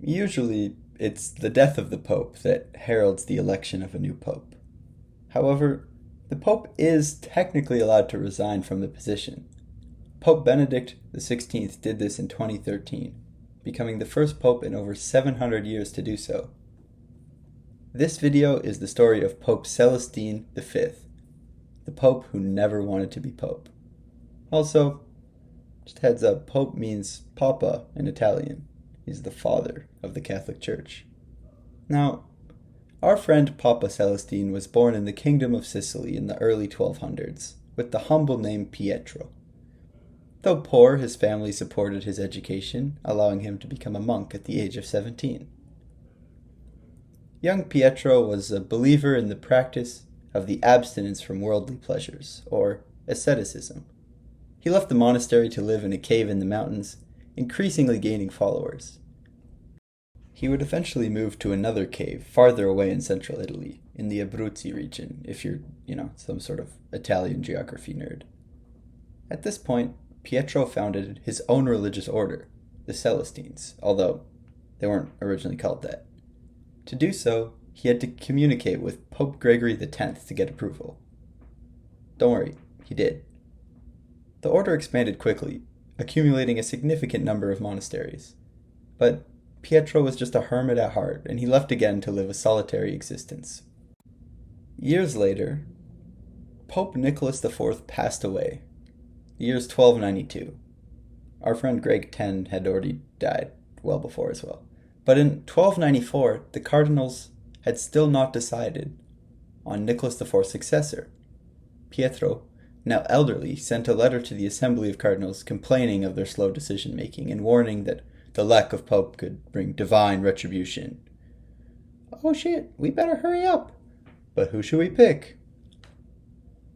Usually, it's the death of the Pope that heralds the election of a new Pope. However, the Pope is technically allowed to resign from the position. Pope Benedict XVI did this in 2013, becoming the first Pope in over 700 years to do so. This video is the story of Pope Celestine V, the Pope who never wanted to be Pope. Also, just heads up, Pope means Papa in Italian. He's the father of the Catholic Church. Now, our friend Papa Celestine was born in the Kingdom of Sicily in the early 1200s, with the humble name Pietro. Though poor, his family supported his education, allowing him to become a monk at the age of 17. Young Pietro was a believer in the practice of the abstinence from worldly pleasures, or asceticism. He left the monastery to live in a cave in the mountains, increasingly gaining followers. He would eventually move to another cave farther away in central Italy, in the Abruzzi region, if you're, some sort of Italian geography nerd. At this point, Pietro founded his own religious order, the Celestines, although they weren't originally called that. To do so, he had to communicate with Pope Gregory X to get approval. Don't worry, he did. The order expanded quickly, accumulating a significant number of monasteries. But Pietro was just a hermit at heart, and he left again to live a solitary existence. Years later, Pope Nicholas IV passed away. The year is 1292. Our friend Greg X had already died well before as well. But in 1294, the cardinals had still not decided on Nicholas IV's successor. Pietro, now elderly, sent a letter to the Assembly of Cardinals complaining of their slow decision-making and warning that the lack of pope could bring divine retribution. Oh shit, we better hurry up. But who should we pick?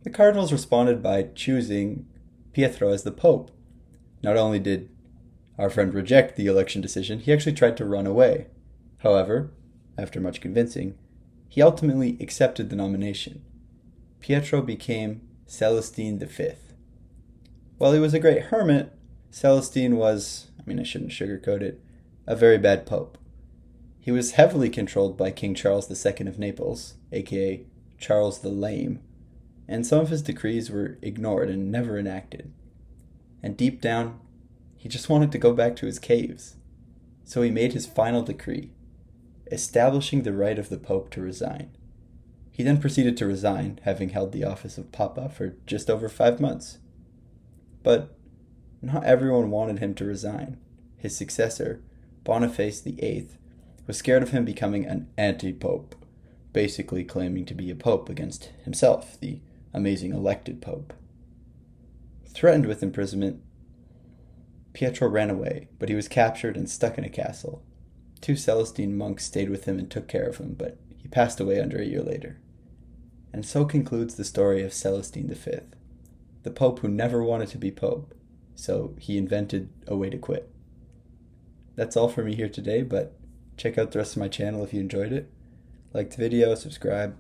The cardinals responded by choosing Pietro as the pope. Not only did our friend reject the election decision, he actually tried to run away. However, after much convincing, he ultimately accepted the nomination. Pietro became Celestine V. While he was a great hermit, Celestine was, I shouldn't sugarcoat it, a very bad pope. He was heavily controlled by King Charles II of Naples, aka Charles the Lame, and some of his decrees were ignored and never enacted. And deep down, he just wanted to go back to his caves. So he made his final decree, establishing the right of the Pope to resign. He then proceeded to resign, having held the office of Papa for just over 5 months. But not everyone wanted him to resign. His successor, Boniface VIII, was scared of him becoming an anti-pope, basically claiming to be a pope against himself, the amazing elected pope. Threatened with imprisonment, Pietro ran away, but he was captured and stuck in a castle. 2 Celestine monks stayed with him and took care of him, but he passed away under a year later. And so concludes the story of Celestine V, the pope who never wanted to be pope, so he invented a way to quit. That's all for me here today, but check out the rest of my channel if you enjoyed it. Like the video, subscribe,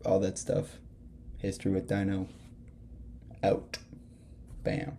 all that stuff. History with Dino. Out. Bam.